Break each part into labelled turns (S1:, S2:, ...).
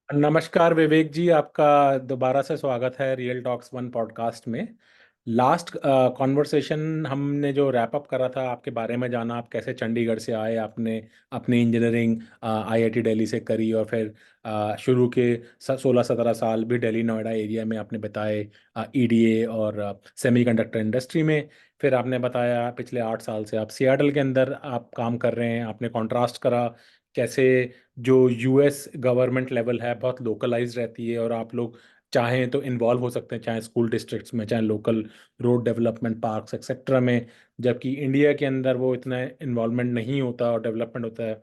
S1: नमस्कार विवेक जी, आपका दोबारा से स्वागत है रियल टॉक्स वन पॉडकास्ट में। लास्ट कॉन्वर्सेशन हमने जो रैप अप करा था, आपके बारे में जाना, आप कैसे चंडीगढ़ से आए, आपने अपनी इंजीनियरिंग आईआईटी दिल्ली से करी और फिर शुरू के 16-17 साल भी दिल्ली नोएडा एरिया में आपने बिताए ईडीए और सेमीकंडक्टर इंडस्ट्री में। फिर आपने बताया पिछले 8 साल से आप सियाटल के अंदर आप काम कर रहे हैं। आपने कॉन्ट्रास्ट करा कैसे जो यूएस गवर्नमेंट लेवल है बहुत लोकलाइज रहती है और आप लोग चाहें तो इन्वॉल्व हो सकते हैं, चाहे स्कूल डिस्ट्रिक्ट्स में, चाहे local road development parks etcetera में, जबकि इंडिया के अंदर वो इतना इन्वॉल्वमेंट नहीं होता और डेवलपमेंट होता है।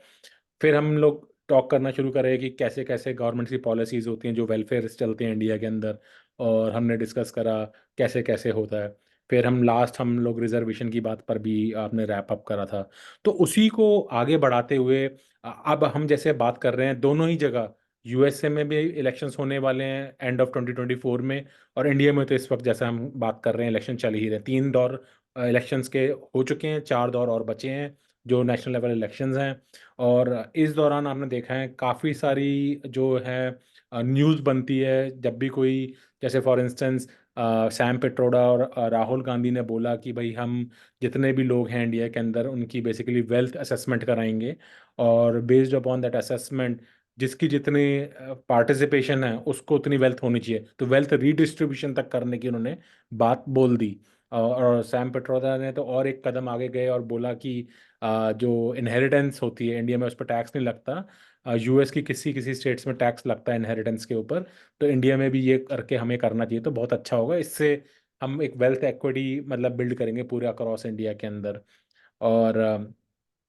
S1: फिर हम लोग टॉक करना शुरू करें कि कैसे कैसे गवर्नमेंट की पॉलिसीज होती हैं जो वेलफेयर चलते हैं इंडिया के अंदर, और हमने डिस्कस करा कैसे कैसे होता है। फिर हम लोग रिजर्वेशन की बात पर भी आपने रैप अप करा था। तो उसी को आगे बढ़ाते हुए अब हम जैसे बात कर रहे हैं दोनों ही जगह, यूएसए में भी इलेक्शंस होने वाले हैं एंड ऑफ 2024 में, और इंडिया में तो इस वक्त जैसे हम बात कर रहे हैं इलेक्शन चल ही रहे हैं। 3 दौर इलेक्शंस के हो चुके हैं, 4 दौर और बचे हैं जो नेशनल लेवल इलेक्शंस हैं। और इस दौरान आपने देखा है काफ़ी सारी जो है न्यूज़ बनती है जब भी कोई, जैसे फॉर इंस्टेंस सैम पिट्रोडा और राहुल गांधी ने बोला कि भाई हम जितने भी लोग हैं इंडिया के अंदर उनकी बेसिकली वेल्थ असेसमेंट कराएंगे, और बेस्ड अपॉन दैट असेसमेंट जिसकी जितनी पार्टिसिपेशन है उसको उतनी वेल्थ होनी चाहिए, तो वेल्थ रीडिस्ट्रीब्यूशन तक करने की उन्होंने बात बोल दी। और सैम पिट्रोदा ने तो और एक कदम आगे गए और बोला कि जो इनहेरिटेंस होती है इंडिया में उस पर टैक्स नहीं लगता, यूएस की किसी किसी स्टेट्स में टैक्स लगता है इनहेरिटेंस के ऊपर, तो इंडिया में भी ये करके हमें करना चाहिए तो बहुत अच्छा होगा। इससे हम एक वेल्थ एक्विटी मतलब बिल्ड करेंगे पूरे अक्रॉस इंडिया के अंदर। और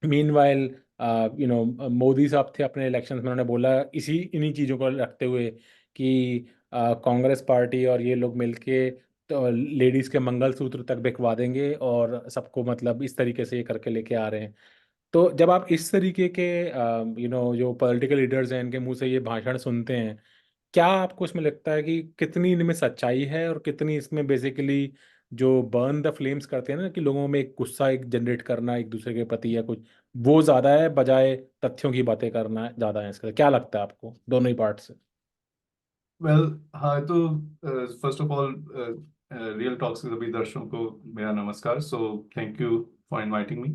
S1: मीनवाइल मोदी साहब थे अपने इलेक्शन में, उन्होंने बोला इसी इन्हीं चीज़ों को रखते हुए कि कांग्रेस पार्टी और ये लोग मिलके तो लेडीज़ के मंगलसूत्र तक बिकवा देंगे और सबको, मतलब इस तरीके से ये करके लेके आ रहे हैं। तो जब आप इस तरीके के जो पॉलिटिकल लीडर्स हैं इनके मुंह से ये भाषण सुनते हैं, क्या आपको इसमें लगता है कि कितनी इनमें सच्चाई है और कितनी इसमें बेसिकली जो बर्न द फ्लेम्स करते हैं ना, कि लोगों में एक गुस्सा एक जनरेट करना एक दूसरे के प्रति या कुछ, वो ज्यादा है बजाय तथ्यों की बातें करना ज्यादा है? इसका क्या लगता है आपको दोनों ही पार्ट से?
S2: वेल, हाँ तो first of all real talks के सभी दर्शकों को मेरा नमस्कार। So thank you for inviting me.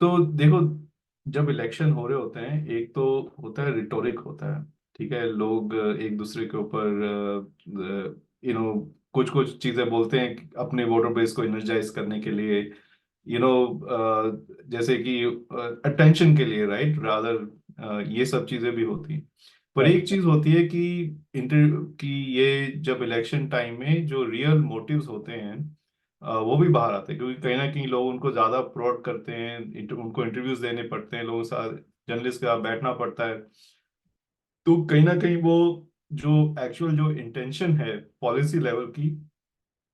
S2: तो देखो, जब इलेक्शन हो रहे होते हैं, एक तो होता है रिटोरिक होता है। ठीक है, लोग एक दूसरे के ऊपर कुछ कुछ चीजें बोलते हैं अपने वोटर बेस को इनर्जाइज करने के लिए। जैसे कि अटेंशन के लिए, राइट, रादर ये सब चीजें भी होती हैं। पर
S1: राइट।
S2: एक चीज होती है कि इंटर कि ये जब इलेक्शन टाइम में जो रियल मोटिव्स होते हैं वो भी बाहर आते हैं, क्योंकि कहीं ना कहीं लोग उनको ज्यादा प्रोड करते हैं, उनको इंटरव्यूज देने पड़ते हैं, लोगों के साथ जर्नलिस्ट के साथ बैठना पड़ता है। तो कहीं ना कहीं वो जो एक्चुअल जो इंटेंशन है पॉलिसी लेवल की,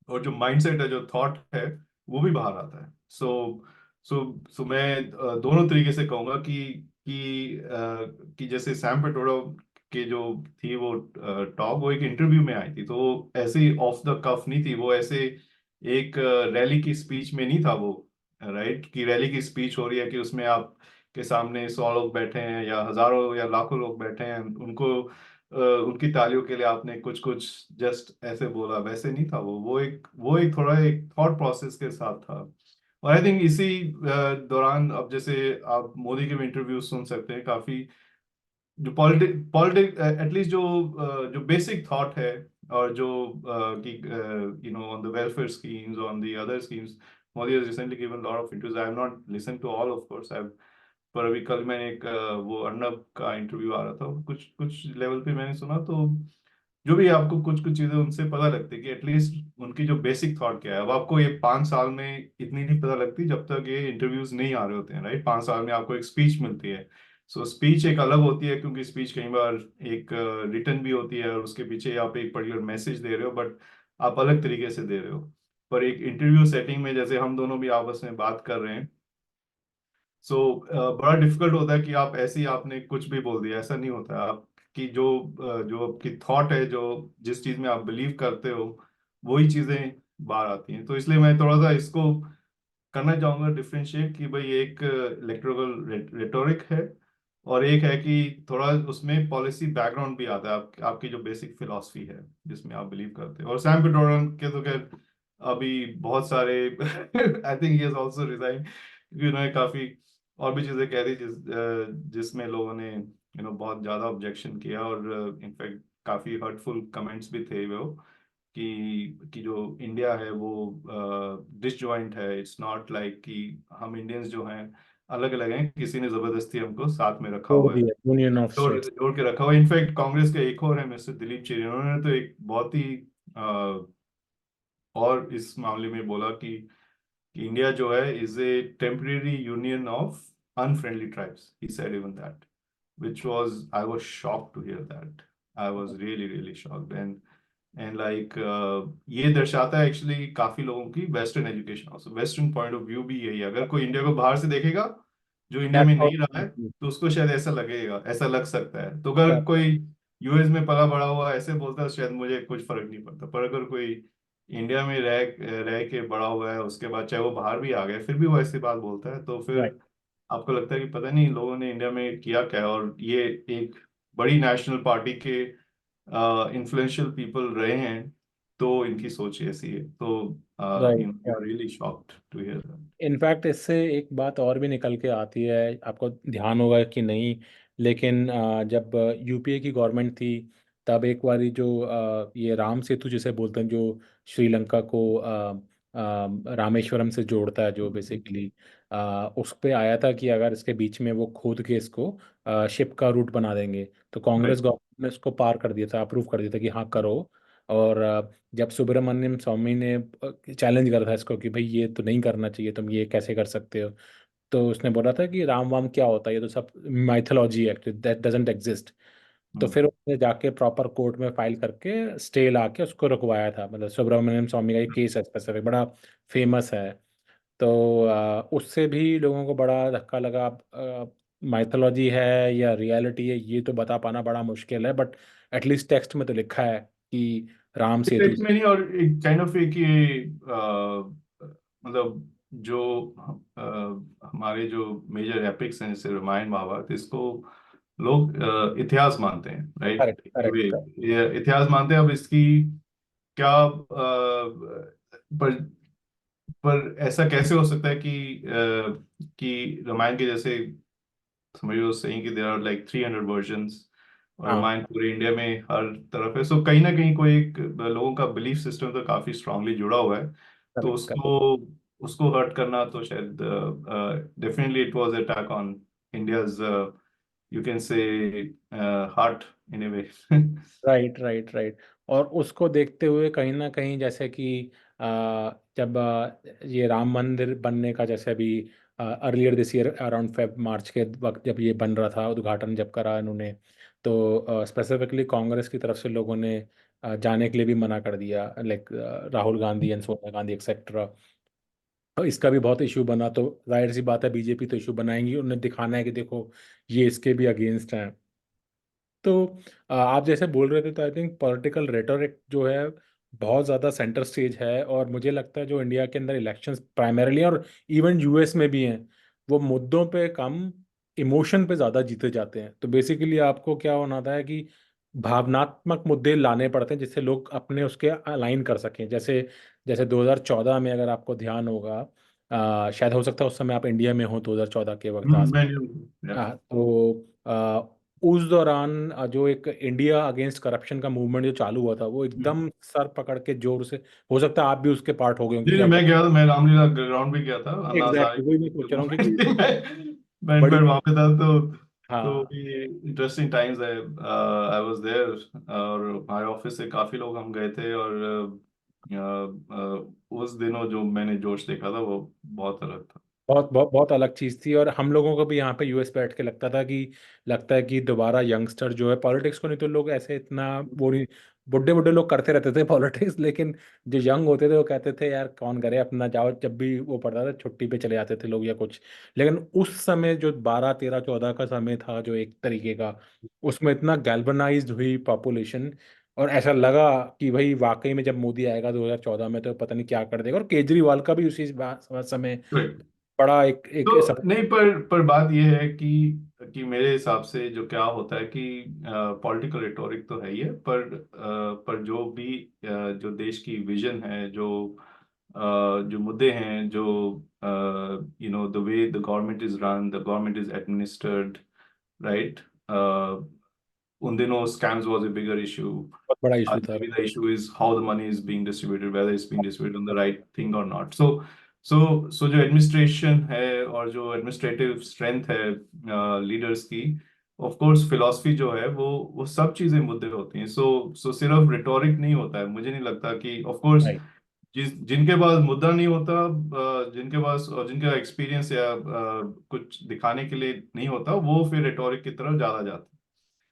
S2: और जो माइंडसेट है, जो थॉट है, वो भी बाहर आता है। सो मैं दोनों तरीके से कहूंगा कि जैसे सैम पेट्रोडा के जो थी वो टॉक, वो एक इंटरव्यू में आई थी, तो वो ऐसे ही ऑफ द कफ नहीं थी, वो ऐसे एक रैली की स्पीच में नहीं था वो। राइट, कि रैली की स्पीच हो रही है कि उसमें आप के सामने 100 लोग बैठे हैं या हजारों या लाखों लोग बैठे हैं, उनको उनकी तालियों के लिए आपने कुछ कुछ जस्ट ऐसे बोला, वैसे नहीं था वो एक थोड़ा एक थॉट प्रोसेस के साथ था। और आई थिंक इसी दौरान, अब जैसे आप मोदी के भी इंटरव्यू सुन सकते हैं, काफी जो पॉलिटिक पॉलिटिक एटलीस्ट जो बेसिक थॉट है, और जो कि on the welfare schemes, on the other schemes, Modi has recently given a lot of interviews. I have not listened to all, of course. पर अभी कल मैंने एक वो अर्नब का इंटरव्यू आ रहा था, कुछ कुछ लेवल पे मैंने सुना, तो जो भी आपको कुछ कुछ चीजें उनसे पता लगती है कि एटलीस्ट उनकी जो बेसिक थॉट क्या है। अब आपको ये 5 साल में इतनी नहीं पता लगती जब तक ये इंटरव्यूज नहीं आ रहे होते हैं, राइट। 5 साल में आपको एक स्पीच मिलती है। सो स्पीच एक अलग होती है, क्योंकि स्पीच कई बार एक रिटर्न भी होती है और उसके पीछे आप एक पर्टिकुलर मैसेज दे रहे हो, बट आप अलग तरीके से दे रहे हो। पर एक इंटरव्यू सेटिंग में जैसे हम दोनों भी आपस में बात कर रहे हैं, सो बड़ा डिफिकल्ट होता है कि आप ऐसे ही आपने कुछ भी बोल दिया, ऐसा नहीं होता है। आपकी जो आपकी थॉट है, जो जिस चीज में आप बिलीव करते हो, वही चीजें बाहर आती हैं। तो इसलिए मैं थोड़ा सा इसको करना चाहूंगा डिफरेंशिएट कि भाई एक इलेक्ट्रिकल रेटोरिक है, और एक है कि थोड़ा उसमें पॉलिसी बैकग्राउंड भी आता है, आपकी जो बेसिक फिलॉसफी है जिसमें आप बिलीव करते हो। और सैम पिट्रोडा के तो खैर अभी बहुत सारे I think he has also resign, उन्होंने काफी और भी चीजें कह दी जिसमें लोगों ने बहुत ज्यादा ऑब्जेक्शन किया, और इनफैक्ट काफी हर्टफुल कमेंट्स भी थे वो, कि जो इंडिया है वो डिसजॉइंट है। इट्स नॉट लाइक कि हम इंडियंस जो हैं अलग अलग हैं, किसी ने जबरदस्ती हमको साथ में रखा
S1: जोड़
S2: हुआ है,
S1: दिया यूनियन ऑफ
S2: जोड़
S1: स्टेट्स।
S2: जोड़ के रखा हुआ है। इनफैक्ट कांग्रेस के एक और है मिस्टर दिलीप चेरी, उन्होंने तो एक बहुत ही और इस मामले में बोला कि इंडिया जो है is a temporary union of unfriendly tribes, he said even that, which was I was shocked to hear that. I was really shocked, and like ये दर्शाता है एक्चुअली काफी लोगों की western education, also western point of view भी यही है। अगर कोई इंडिया को बाहर से देखेगा जो इंडिया में
S1: दैट्स
S2: नहीं रहा है, तो उसको शायद ऐसा लगेगा, ऐसा लग सकता है। तो अगर कोई यूएस में पला बड़ा हुआ ऐसे बोलता है, शायद मुझे कुछ फर्क नहीं पड़ता। पर अगर कोई इंडिया में रह के बड़ा हुआ है, उसके बाद चाहे वो बाहर भी आ गया, फिर भी वो ऐसी बात बोलता है, तो फिर
S1: राइट।
S2: आपको लगता है कि पता नहीं लोगों ने इंडिया में किया क्या है। और ये एक बड़ी नेशनल पार्टी के इन्फ्लुएंशियल पीपल रहे हैं, तो इनकी सोच ऐसी है। तो
S1: right.
S2: We are really shocked to hear that.
S1: In fact इससे एक बात और भी निकल के आती है, आपको ध्यान होगा कि नहीं, लेकिन जब यूपीए की गवर्नमेंट थी तब एक बारी जो ये राम सेतु जिसे बोलते हैं, जो श्रीलंका को रामेश्वरम से जोड़ता है, जो बेसिकली उस पे आया था कि अगर इसके बीच में वो खोद के इसको शिप का रूट बना देंगे, तो कांग्रेस
S2: राइट।
S1: गवर्नमेंट ने उसको पार कर दिया था, अप्रूव कर दिया था कि हाँ करो। और जब सुब्रमण्यम स्वामी ने चैलेंज करा था इसको कि भाई ये तो नहीं करना चाहिए, तुम ये कैसे कर सकते हो, तो उसने बोला था कि राम वाम क्या होता है, ये तो सब माइथोलॉजी है, दैट डजंट एग्जिस्ट। तो फिर उसने जाके प्रॉपर कोर्ट में फाइल करके स्टे ला के उसको रुकवाया था। मतलब सुब्रमण्यम स्वामी का एक केस है स्पेसिफिक, बड़ा फेमस है। तो उससे भी लोगों को बड़ा धक्का लगा। माइथोलॉजी है या रियलिटी है ये तो बता पाना बड़ा मुश्किल है, बट एटलीस्ट टेक्स्ट में तो लिखा है कि राम सेतु।
S2: टेक्स्ट में नहीं, और एक काइंड ऑफ एक ये मतलब जो हमारे जो मेजर एपिक्स हैं जैसे रामायण महाभारत, इसको लोग इतिहास मानते हैं, राइट।
S1: Correct correct.
S2: ये इतिहास मानते हैं। अब इसकी क्या पर ऐसा कैसे हो सकता है कि रामायण के जैसे, समझो सही कि देर आर लाइक 300 वर्जन्स, और
S1: हाँ
S2: रामायण पूरे इंडिया में हर तरफ है। सो कहीं ना कहीं कोई एक लोगों का बिलीफ सिस्टम तो काफी स्ट्रांगली जुड़ा हुआ है। तो
S1: करेक्ट करेक्ट।
S2: उसको उसको हर्ट करना तो शायद definitely it was attack on India's, you can say heart in A way.
S1: Right right right. और उसको देखते हुए कहीं ना कहीं जैसे कि जब ये राम मंदिर बनने का, जैसे अभी earlier this year around Feb March के वक्त जब ये बन रहा था, उद्घाटन जब करा इन्होंने, तो स्पेसिफिकली कांग्रेस की तरफ से लोगों ने जाने के लिए भी मना कर दिया, like Rahul Gandhi and Sonia Gandhi etcetera. इसका भी बहुत इशू बना, तो जाहिर सी बात है बीजेपी तो इशू बनाएंगी, उन्हें दिखाना है कि देखो ये इसके भी अगेंस्ट हैं। तो आप जैसे बोल रहे थे, तो आई थिंक पॉलिटिकल रेटोरिक जो है बहुत ज़्यादा सेंटर स्टेज है, और मुझे लगता है जो इंडिया के अंदर इलेक्शंस प्राइमरीली और इवन यूएस में भी हैं, वो मुद्दों पे कम, इमोशन पे ज़्यादा जीते जाते हैं। तो बेसिकली आपको क्या होना था है कि भावनात्मक मुद्दे लाने पड़ते हैं जिससे लोग अपने उसके अलाइन कर सकें। जैसे जैसे 2014 में अगर आपको ध्यान होगा, शायद हो सकता है उस समय आप इंडिया में हो 2014 के वक्त
S2: मैं नहीं हूँ। Yeah.
S1: तो उस दौरान जो एक इंडिया अगेंस्ट करप्शन का मूवमेंट जो चालू हुआ था, वो
S2: हम्म।
S1: एकदम सर पकड़ के जोर से, हो सकता है आप भी उसके पार्ट हो गए होंगे
S2: जी नहीं,
S1: क्या
S2: मैं
S1: क्या।
S2: गया था, मैं रामलीला ग्राउंड भी गया था, अन्ना हजारे
S1: एग्जैक्टली वही मैं
S2: जो
S1: सोच रहा हूँ क्योंकि
S2: मूवमेंट थी, मैं
S1: बड़ी,
S2: इनफैक्ट वहां पे था। तो
S1: हाँ
S2: ये इंटरेस्टिंग टाइम्स है। आई वाज देयर, और हमारे ऑफिस से काफी लोग हम गए थे, और उस दिनों जो मैंने जोश देखा था वो बहुत अलग था।
S1: बहुत बहुत बहुत अलग चीज थी। और हम लोगों को भी यहाँ पे यूएस बैठ के लगता था कि, लगता है कि दोबारा यंगस्टर जो है पॉलिटिक्स को, नहीं तो लोग ऐसे इतना वो नहीं, बुढ़े बुढ़े लोग करते रहते थे पॉलिटिक्स, लेकिन जो यंग होते थे वो कहते थे यार कौन करे, अपना जाओ, जब भी वो पड़ता था छुट्टी पे चले जाते थे लोग या कुछ। लेकिन उस समय जो 12 13 14 का समय था, जो एक तरीके का, उसमें इतना गैल्वनाइज्ड हुई पॉपुलेशन, और ऐसा लगा कि भाई वाकई में जब मोदी आएगा 2014 में तो पता नहीं क्या कर देगा। और केजरीवाल का भी उसी समय
S2: करेक्ट।
S1: बड़ा एक
S2: तो
S1: सपोर्ट।
S2: नहीं, पर बात यह है कि मेरे हिसाब से जो क्या होता है कि पॉलिटिकल रिटोरिक तो है ही है, पर जो भी जो देश की विजन है, जो मुद्दे हैं, जो the way the government is run, the government is administered, right. उन दिनों scams was a bigger issue.
S1: बहुत बड़ा इशू था।
S2: Maybe the issue is how the money is being distributed, whether it's being distributed on the right thing or not. So जो administration है और जो administrative strength है लीडर्स की, of course philosophy जो है वो सब चीजें मुद्दे होती हैं। सो सिर्फ रिटोरिक नहीं होता है, मुझे नहीं लगता कि ऑफ कोर्स
S1: राइट।
S2: जिनके पास मुद्दा नहीं होता, जिनके पास और जिनका एक्सपीरियंस या कुछ दिखाने के लिए नहीं होता, वो फिर रिटोरिक की तरफ ज्यादा जाते हैं।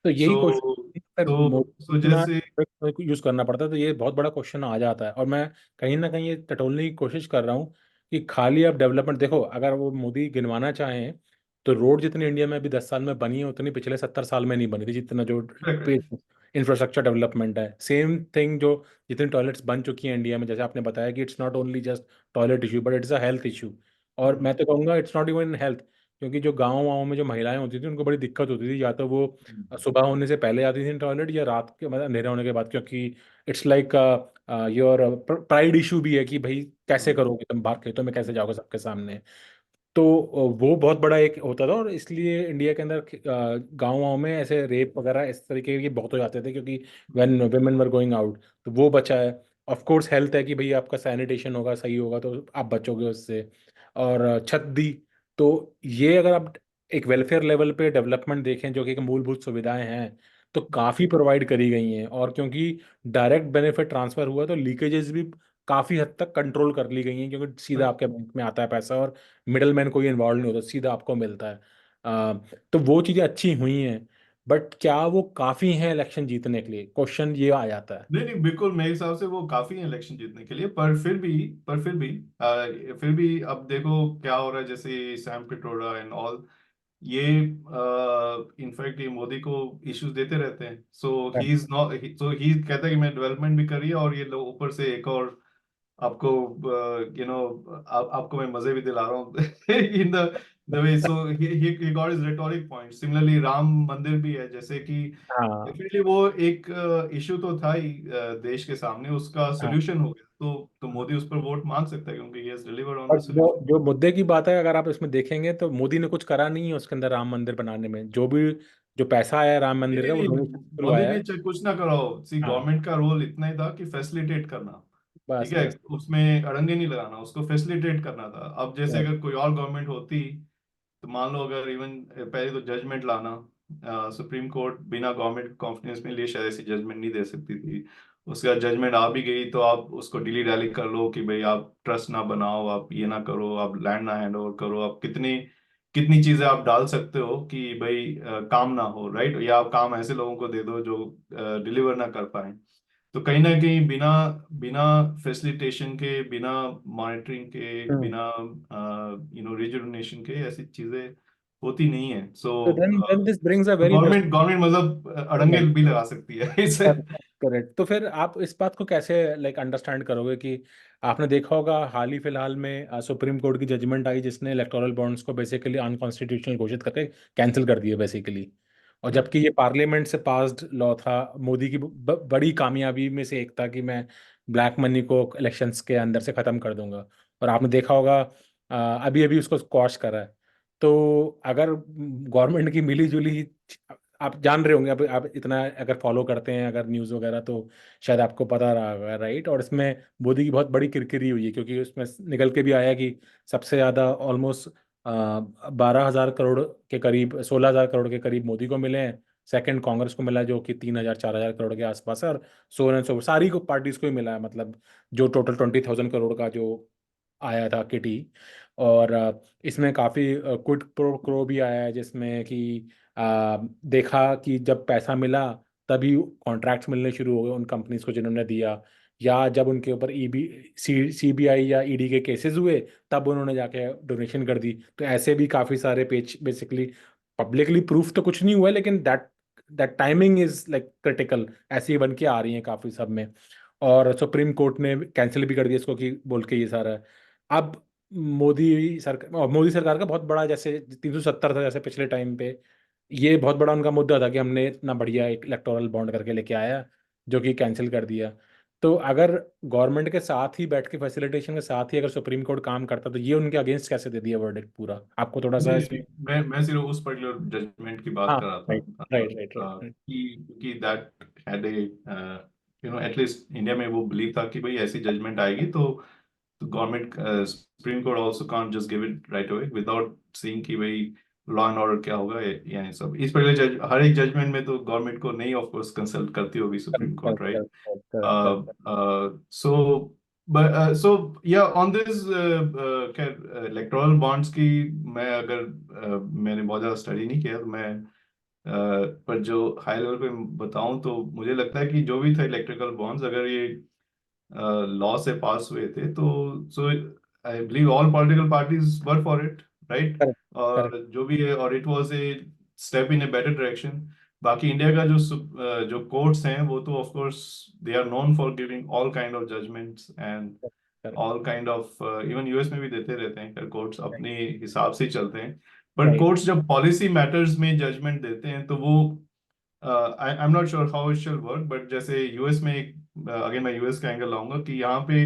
S1: तो यही
S2: सो
S1: क्वेश्चन, फिर
S2: तो
S1: मोदी
S2: सो
S1: इतना
S2: जैसे
S1: यूज करना पड़ता है, तो ये बहुत बड़ा क्वेश्चन आ जाता है। और मैं कहीं ना कहीं ये टटोलने की कोशिश कर रहा हूँ कि खाली अब डेवलपमेंट देखो, अगर वो मोदी गिनवाना चाहें तो रोड जितनी इंडिया में अभी 10 साल में बनी है उतनी पिछले 70 साल में नहीं बनी थी, जितना जो इंफ्रास्ट्रक्चर डेवलपमेंट है। सेम थिंग, जो जितनी टॉयलेट्स बन चुकी हैं इंडिया में, जैसे आपने बताया कि it's not only just toilet issue but it's a health issue. और मैं तो कहूँगा इट्स नॉट इवन हेल्थ, क्योंकि जो गाँव वाँव में जो महिलाएं होती थी उनको बड़ी दिक्कत होती थी, या तो वो सुबह होने से पहले आती थी टॉयलेट, या रात के मतलब अंधेरा होने के बाद, क्योंकि it's like your pride issue भी है कि भाई कैसे करोगे तुम, बाहर खेतों में कैसे जाओगे सबके सामने। तो वो बहुत बड़ा एक होता था, और इसलिए इंडिया के अंदर गाँव गाँव में ऐसे रेप वगैरह इस तरीके के बहुत हो जाते थे, क्योंकि when women were going out, तो वो बचा है। ऑफ कोर्स हेल्थ है कि भाई आपका सैनिटेशन होगा, सही होगा तो आप बचोगे उससे। और छत दी, तो ये अगर आप एक वेलफेयर लेवल पे डेवलपमेंट देखें, जो कि एक मूलभूत सुविधाएं हैं, तो काफ़ी प्रोवाइड करी गई हैं। और क्योंकि डायरेक्ट बेनिफिट ट्रांसफर हुआ, तो लीकेजेस भी काफ़ी हद तक कंट्रोल कर ली गई हैं, क्योंकि सीधा आपके बैंक में आता है पैसा, और मिडल मैन कोई इन्वॉल्व नहीं होता, सीधा आपको मिलता है। अ, तो वो चीज़ें अच्छी हुई हैं, बट क्या वो काफ़ी हैं इलेक्शन जीतने के लिए, क्वेश्चन ये आ जाता है।
S2: नहीं नहीं, बिल्कुल मेरे हिसाब से वो काफी है इलेक्शन जीतने के लिए, पर फिर भी अब देखो क्या हो रहा है, जैसे सैम पिट्रोडा एंड ऑल, ये इनफैक्ट ये मोदी को इश्यूज देते रहते हैं। सो ही कहता है कि मैं डेवलपमेंट भी करी है, और ये लोग ऊपर से एक और आपको आपको मैं मजे भी दिला रहा हूँ in the way. So he got his rhetoric point. Similarly Ram मंदिर भी है, जैसे कि
S1: हाँ।
S2: डेफिनेटली वो एक इशू तो था ही देश के सामने, उसका
S1: हाँ।
S2: सोल्यूशन हो गया, तो मोदी उस पर वोट मांग सकता है, क्योंकि ही हैज डिलीवर्ड ऑन
S1: और
S2: द
S1: जो
S2: सोल्यूशन।
S1: जो मुद्दे की बात है, अगर आप इसमें देखेंगे तो मोदी ने कुछ करा नहीं है उसके अंदर, राम मंदिर बनाने में जो भी जो पैसा आया है राम
S2: नहीं
S1: मंदिर
S2: नहीं
S1: का, वो
S2: नहीं,
S1: डोनेशन के थ्रू
S2: मोदी
S1: आया
S2: ने
S1: है।
S2: चाहे कुछ ना करो, सी
S1: हाँ।
S2: गवर्नमेंट का रोल इतना ही था कि फैसिलिटेट करना। ठीक
S1: बस
S2: है,
S1: बस।
S2: उसमें अड़ंगे नहीं लगाना, उसको फैसिलिटेट करना था। अब जैसे
S1: राइट।
S2: अगर कोई और गवर्नमेंट होती, तो मान लो अगर इवन पहले तो जजमेंट लाना, सुप्रीम कोर्ट बिना गवर्नमेंट कॉन्फिडेंस में लिए शायद ऐसी जजमेंट नहीं दे सकती थी। उसके बाद जजमेंट आ भी गई तो आप उसको डिली डैली कर लो कि भाई आप ट्रस्ट ना बनाओ, आप ये ना करो, आप लैंड ना हैंड ओवर करो, आप कितनी कितनी चीजें आप डाल सकते हो कि भाई काम ना हो, राइट, या आप काम ऐसे लोगों को दे दो जो डिलीवर ना कर पाए। तो कहीं ना कहीं बिना बिना फैसिलिटेशन के, बिना मॉनिटरिंग के,
S1: हम्म।
S2: बिना रिजुडिनेशन के ऐसी चीजें होती नहीं है। सो
S1: तो then this brings a very
S2: government government मतलब अड़ंगे भी लगा सकती है इसे।
S1: करेक्ट। तो फिर आप इस बात को कैसे लाइक अंडरस्टैंड करोगे कि आपने देखा होगा हाल ही फिलहाल में सुप्रीम कोर्ट की जजमेंट आई जिसने इलेक्टोरल बॉन्ड्स को बेसिकली अनकॉन्स्टिट्यूशनल घोषित करके कैंसिल कर दिया बेसिकली। और जबकि ये पार्लियामेंट से पास्ड लॉ था, मोदी की बड़ी कामयाबी में से एक था कि मैं ब्लैक मनी को इलेक्शंस के अंदर से खत्म कर दूंगा। और आपने देखा होगा अभी अभी उसको स्क्वॉश करा है। तो अगर गवर्नमेंट की मिली जुली, आप जान रहे होंगे, अब आप इतना अगर फॉलो करते हैं अगर न्यूज़ वगैरह, तो शायद आपको पता रहा होगा, राइट। और इसमें मोदी की बहुत बड़ी किरकिरी हुई है, क्योंकि उसमें निकल के भी आया कि सबसे ज़्यादा ऑलमोस्ट 12,000 करोड़ के करीब, 16,000 करोड़ के करीब मोदी को मिले हैं। सेकंड कांग्रेस को मिला है, जो कि 3,000 4,000 करोड़ के आसपास है। और सो एंड सो सारी को पार्टीज को ही मिला है, मतलब जो टोटल 20,000 करोड़ का जो आया था किटी। और इसमें काफ़ी क्विड प्रो क्रो भी आया है, जिसमें कि देखा कि जब पैसा मिला तभी कॉन्ट्रैक्ट्स मिलने शुरू हो गए उन कंपनीज को जिन्होंने दिया, या जब उनके ऊपर ईबी सीबीआई या ईडी के केसेस हुए तब उन्होंने जाके डोनेशन कर दी। तो ऐसे भी काफ़ी सारे पेज बेसिकली, पब्लिकली प्रूफ तो कुछ नहीं हुआ है, लेकिन that that timing is like critical, ऐसी ही बन के आ रही हैं काफ़ी सब में। और सुप्रीम कोर्ट ने कैंसिल भी कर दिया इसको, कि बोल के ये सारा है। अब मोदी सरकार का बहुत बड़ा, जैसे 370 था जैसे पिछले टाइम पे, ये बहुत बड़ा उनका मुद्दा था कि हमने इतना बढ़िया एक इलेक्टोरल बॉन्ड करके लेके आया जो कि कैंसिल कर दिया। तो अगर गवर्नमेंट के साथ ही बैठ के, फैसिलिटेशन के साथ ही अगर सुप्रीम कोर्ट काम करता, तो ये उनके अगेंस्ट कैसे दे दिया वर्डिक्ट पूरा? आपको थोड़ा सा
S2: नहीं
S1: इसमें।
S2: नहीं, मैं सिर्फ उस पर्टिकुलर जजमेंट की बात
S1: हाँ,
S2: कर रहा
S1: राइट
S2: था,
S1: राइट राइट राइट।
S2: कि that had a at least India में वो बिलीव था कि भाई ऐसी जजमेंट आएगी तो government, supreme court also can't just give it right away without seeing कि भाई लॉ एंड ऑर्डर क्या होगा या ये सब। इस पहले जज हर एक जजमेंट में तो गवर्नमेंट को नहीं ऑफ कोर्स कंसल्ट करती होगी supreme court, right? So, but so yeah, on this खैर इलेक्टोरल बॉन्ड्स की मैं अगर मैंने बहुत ज़्यादा स्टडी नहीं किया, तो मैं पर जो हाई लेवल पे बताऊं तो मुझे लगता है कि जो भी था इलेक्ट्रिकल बॉन्ड्स, अगर ये लॉ से पास हुए थे तो so I believe all political parties were for it, right?
S1: Correct correct.
S2: और जो भी है, और it was a step in a better direction. बाकी इंडिया का जो कोर्ट्स हैं वो तो of course they are known for giving all kind of judgments and
S1: correct
S2: all kind of, even US में भी देते रहते हैं, कोर्ट्स अपने हिसाब से ही चलते हैं। But
S1: right.
S2: कोर्ट्स जब पॉलिसी मैटर्स में जजमेंट देते हैं तो वो I am not sure how it shall work, but जैसे यूएस में एक, अगेन मैं यूएस का एंगल लाऊंगा कि यहाँ पे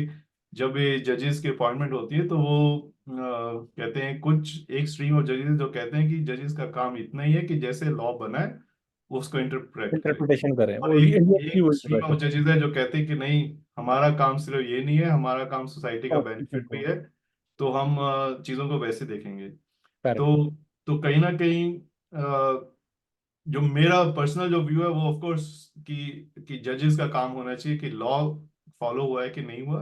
S2: जब ये जजेस की अपॉइंटमेंट होती है तो वो कहते हैं, कुछ एक स्ट्रीम ऑफ जजेस जो कहते हैं कि जजेस का काम इतना ही है कि जैसे लॉ बना है वो उसको इंटरप्रेट करें।
S1: इंटरप्रिटेशन करें,
S2: और
S1: वो
S2: एक
S1: इंडिया की
S2: एक
S1: उल्टी
S2: स्ट्रीम
S1: वैसे।
S2: ऑफ जजेस है जो कहते हैं कि नहीं, हमारा काम सिर्फ ये नहीं है, हमारा काम सोसाइटी का
S1: कॉन्स्टिट्यूशन
S2: बेनिफिट भी
S1: को।
S2: है, तो हम चीजों को वैसे देखेंगे।
S1: करेक्ट।
S2: तो कहीं ना कहीं जो मेरा पर्सनल जो व्यू है वो ऑफ कोर्स कि जजेस का काम होना चाहिए कि लॉ फॉलो हुआ है कि नहीं हुआ,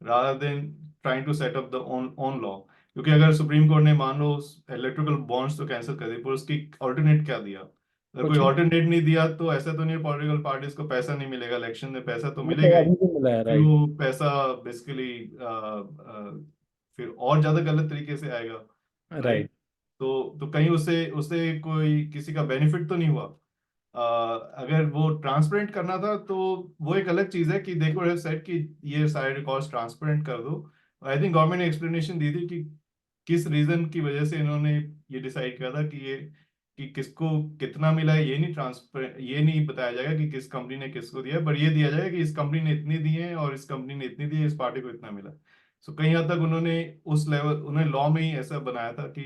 S2: rather than trying to set up the own own law. क्योंकि अगर सुप्रीम कोर्ट ने मान लो इलेक्ट्रिकल बॉन्ड्स तो कैंसिल कर दी, पर उसकी ऑल्टरनेट क्या दिया? अगर कोई
S1: कुछ नहीं।
S2: ऑल्टरनेट नहीं दिया तो ऐसा तो नहीं पॉलिटिकल पार्टीज को पैसा नहीं मिलेगा, इलेक्शन में पैसा तो
S1: वो तो
S2: मिलेगा ही।
S1: अभी भी मिला है,
S2: फिर
S1: राइट।
S2: वो पैसा बेसिकली फिर और ज्यादा गलत तरीके से आएगा, राइट?
S1: राइट।
S2: तो कहीं उससे उससे कोई किसी का बेनिफिट तो नहीं हुआ। अगर वो ट्रांसपेरेंट करना था तो वो एक अलग चीज है कि देखो हैव सेड कि ये सारे रिकॉर्ड्स ट्रांसपेरेंट कर दो। आई थिंक गवर्नमेंट ने एक्सप्लेनेशन दी थी कि किस रीजन की वजह से इन्होंने ये डिसाइड किया था कि ये कि किसको कितना मिला है, ये नहीं बताया जाएगा कि किस कंपनी ने किसको दिया, पर ये दिया जाएगा कि इस कंपनी ने इतनी दी है और इस कंपनी ने इतनी दी है, इस पार्टी को इतना मिला। सो कहीं हद तक उन्होंने उस लेवल, उन्होंने लॉ में ही ऐसा बनाया था कि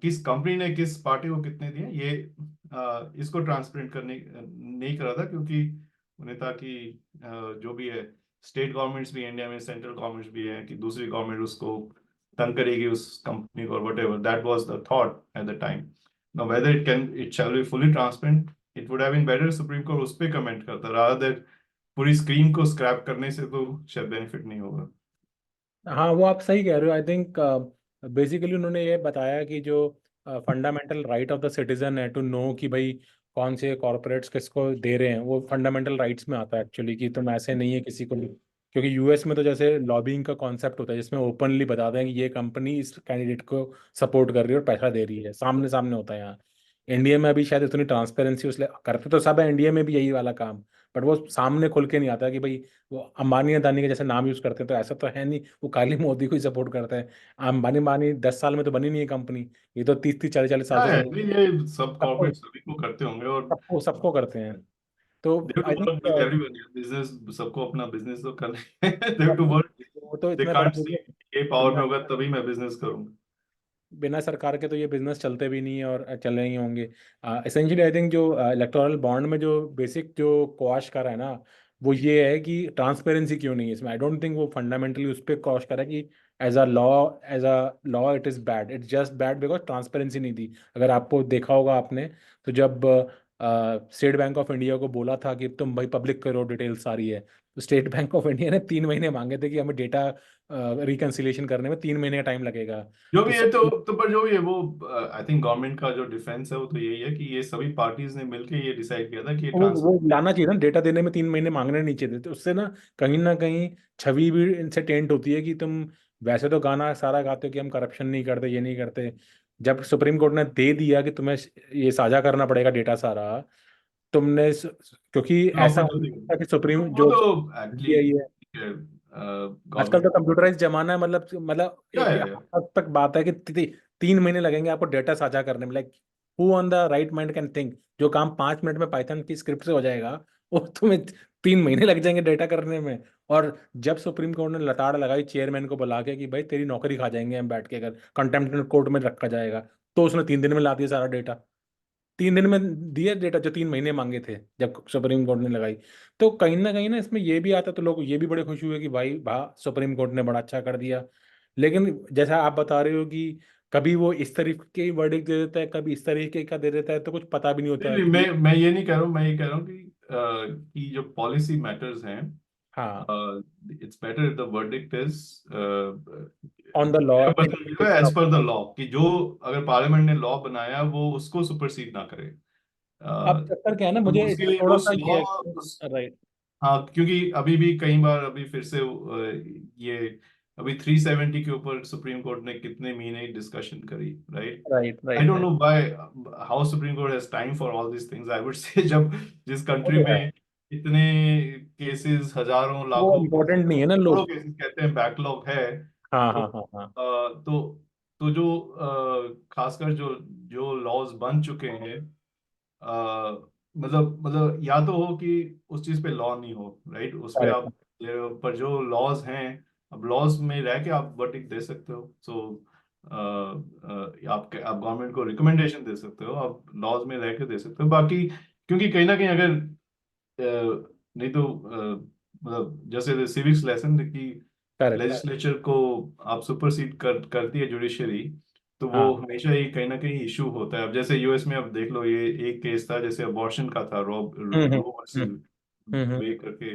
S2: किस कंपनी ने किस पार्टी को कितने दिए, ये इसको ट्रांसपेरेंट करने नहीं करा था, क्योंकि उन्हें था कि जो भी है, स्टेट गवर्नमेंट्स भी हैं इंडिया में, सेंट्रल गवर्नमेंट्स भी है, कि दूसरी गवर्नमेंट उसको तंग करेगी उस कंपनी को, whatever that was the thought at the time. Now whether it shall be fully transparent, it would have been better supreme court उस पर कमेंट करता, रादर देन पूरी स्क्रीन को स्क्रैप करने से तो शायद बेनिफिट नहीं होगा।
S1: हाँ, वो आप सही कह रहे हो। आई थिंक बेसिकली उन्होंने ये बताया कि जो fundamental right of the citizen है टू नो कि भाई कौन से कॉरपोरेट्स किसको दे रहे हैं, वो फंडामेंटल राइट्स में आता है एक्चुअली, कि तुम ऐसे नहीं है किसी को। क्योंकि यूएस में तो जैसे लॉबिंग का कॉन्सेप्ट होता है जिसमें ओपनली बता दें कि ये कंपनी इस कैंडिडेट को सपोर्ट कर रही है और पैसा दे रही है, सामने सामने होता है यहाँ। इंडिया में अभी शायद इतनी ट्रांसपेरेंसी उसले करते तो सब है, इंडिया में भी यही वाला काम, बट वो सामने खुल के नहीं आता कि भाई वो अंबानी अदानी के जैसे नाम यूज करते हैं, तो ऐसा तो है नहीं वो खाली मोदी को ही सपोर्ट करता है। अंबानी बानी 10 साल में तो बनी नहीं है कंपनी, ये तो 30 30 40 40 साल
S2: हाँ,
S1: से
S2: नहीं, ये सब
S1: सबको
S2: कॉर्पोरेट सभी को करते होंगे, और
S1: सबको सबको करते हैं। तो
S2: they have
S1: I
S2: to
S1: think
S2: work with everyone, business सबको अपना बिजनेस तो करना है। दे हैव टू वर्क,
S1: वो तो
S2: दे
S1: इतना बड़ा
S2: कांट सी
S1: बिजनेस,
S2: ये पावर में
S1: बिना
S2: होगा तभी मैं बिजनेस करूंगा।
S1: बिना सरकार के तो ये बिजनेस चलते भी नहीं है और चल नहीं होंगे। एसेंशियली आई थिंक जो इलेक्टोरल बॉन्ड में जो बेसिक जो क्वाश करा है ना, वो ये है कि ट्रांसपेरेंसी क्यों नहीं है इसमें। आई डोंट थिंक वो फंडामेंटली उस पर क्वाश करा कि as a law it is bad, it's just bad because transparency नहीं थी। अगर आपको देखा होगा आपने, तो जब स्टेट बैंक ऑफ इंडिया को बोला था कि तुम भाई पब्लिक करो डिटेल सारी है, तो स्टेट बैंक ऑफ इंडिया ने 3 महीने मांगे थे कि हमें डेटा रिकन्सिलिएशन करने में 3 महीने का टाइम लगेगा।
S2: जो
S1: तो
S2: भी है तो पर जो भी है वो, आई थिंक गवर्नमेंट का जो डिफेंस है वो तो यही है कि ये सभी पार्टीज ने मिलकर ये डिसाइड किया था कि ये
S1: वो
S2: ट्रांसफर।
S1: लाना चाहिए ना, डेटा देने में 3 महीने मांगने नहीं चाहिए थे। तो उससे ना कहीं छवि भी इनसे टेंट होती है कि तुम वैसे तो गाना सारा गाते हो कि हम करप्शन नहीं करते, ये नहीं करते। जब सुप्रीम कोर्ट ने दे दिया कि तुम्हें ये साझा करना पड़ेगा डेटा सारा, क्योंकि
S2: हाँ,
S1: ऐसा
S2: वो
S1: हो
S2: तो
S1: नहीं सकता कि
S2: तो
S1: सुप्रीम
S2: वो
S1: जो
S2: तो एक्चुअली
S1: सीबीआई है।
S2: ठीक है,
S1: आजकल तो
S2: गवर्नमेंट।
S1: कंप्यूटराइज जमाना है, मतलब
S2: या
S1: एक
S2: या या
S1: हद तक बात है कि 3 महीने लगेंगे आपको डेटा साझा करने में। Like who on the right mind can think जो काम 5 मिनट में पाइथन की स्क्रिप्ट से हो जाएगा, वो तुम्हें 3 महीने लग जाएंगे डेटा करने में। और जब सुप्रीम कोर्ट ने लताड़ लगाई चेयरमैन को बुला के कि भाई तेरी नौकरी खा जाएंगे हम बैठ के अगर कंटेम्प्ट कोर्ट में रखा जाएगा, तो उसने 3 दिन में ला दिया सारा डेटा। 3 दिन में दिए डेटा जो 3 महीने मांगे थे जब सुप्रीम कोर्ट ने लगाई। तो कहीं ना इसमें ये भी आता, तो लोग ये भी बड़े खुश हुए कि भाई वाह सुप्रीम कोर्ट ने बड़ा अच्छा कर दिया। लेकिन जैसा आप बता रहे हो कि कभी वो इस तरीके की वर्डिक्ट दे देता है, कभी इस तरीके का दे देता है, तो कुछ पता भी नहीं
S2: नहीं
S1: होता
S2: नहीं,
S1: कि।
S2: मैं ये नहीं कह रहा हूँ, मैं ये कह रहा हूँ कि जो पॉलिसी मैटर्स हैं,
S1: हाँ,
S2: it's better if the verdict is
S1: on the law, interpretation
S2: as
S1: of
S2: per the
S1: law.
S2: Law, कि जो अगर पार्लियामेंट ने लॉ बनाया वो उसको सुपरसीड ना करे।
S1: अब चक्कर क्या है ना,
S2: तो
S1: मुझे इसमें
S2: उसके
S1: थोड़ा
S2: उस
S1: सा
S2: लॉ,
S1: ये है।
S2: उस,
S1: राइट,
S2: हाँ, क्योंकि अभी भी कई बार अभी फिर से ये अभी 370 के ऊपर सुप्रीम कोर्ट ने कितने महीने डिस्कशन करी, right?
S1: Right,
S2: I
S1: right,
S2: don't
S1: right.
S2: No by how supreme court has time for all this things, I would say जब जिस
S1: वो
S2: कंट्री
S1: तो है,
S2: में इतने केसेस, हजारों
S1: वो
S2: लाखों
S1: इम्पोर्टेंट नहीं है ना
S2: करोड़ों
S1: लोग।
S2: केसेस कहते हैं बैकलॉग है।
S1: हाँ,
S2: तो
S1: हाँ, हाँ, हाँ।
S2: तो जो खासकर जो जो लॉज बन चुके हैं, मतलब या तो हो कि उस चीज पे लॉ नहीं हो, राइट, उस पे
S1: करेक्ट।
S2: आप, पर जो लॉज हैं, अब लॉज में रह के आप वर्डिक्ट दे सकते हो। सो आप गवर्नमेंट को रिकमेंडेशन दे सकते हो, आप लॉज में रह के दे सकते हो बाकी। क्योंकि कहीं ना कहीं अगर नहीं तो मतलब जैसे सिविक्स लेसन की
S1: करेक्ट।
S2: लेजिस्लेचर को आप सुपरसीड करती है जुडिशरी, तो वो
S1: हाँ।
S2: हमेशा ही कहीं ना कहीं इशू होता है। अब जैसे यूएस में अब देख लो, ये एक केस था जैसे अबॉर्शन का था,
S1: हम्म,
S2: रो
S1: हम्म,
S2: वर्सेस
S1: हम्म।
S2: वे करके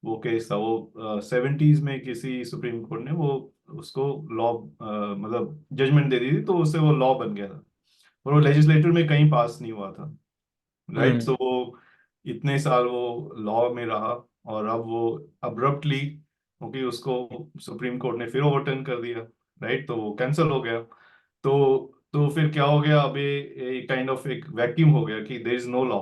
S2: वो केस था। वो 70s में किसी सुप्रीम कोर्ट ने वो उसको लॉ मतलब जजमेंट दे दी थी, तो उससे वो लॉ बन गया था, और वो लेजिस्लेटर में कहीं पास नहीं हुआ था, राइट?
S1: हम्म।
S2: सो वो इतने साल वो लॉ में रहा, और अब वो अब्रप्टली, क्योंकि उसको सुप्रीम कोर्ट ने फिर ओवरटर्न कर दिया, राइट, तो वो कैंसिल हो गया। तो फिर क्या हो गया, अब ये काइंड ऑफ एक वैक्यूम हो गया कि there is no law,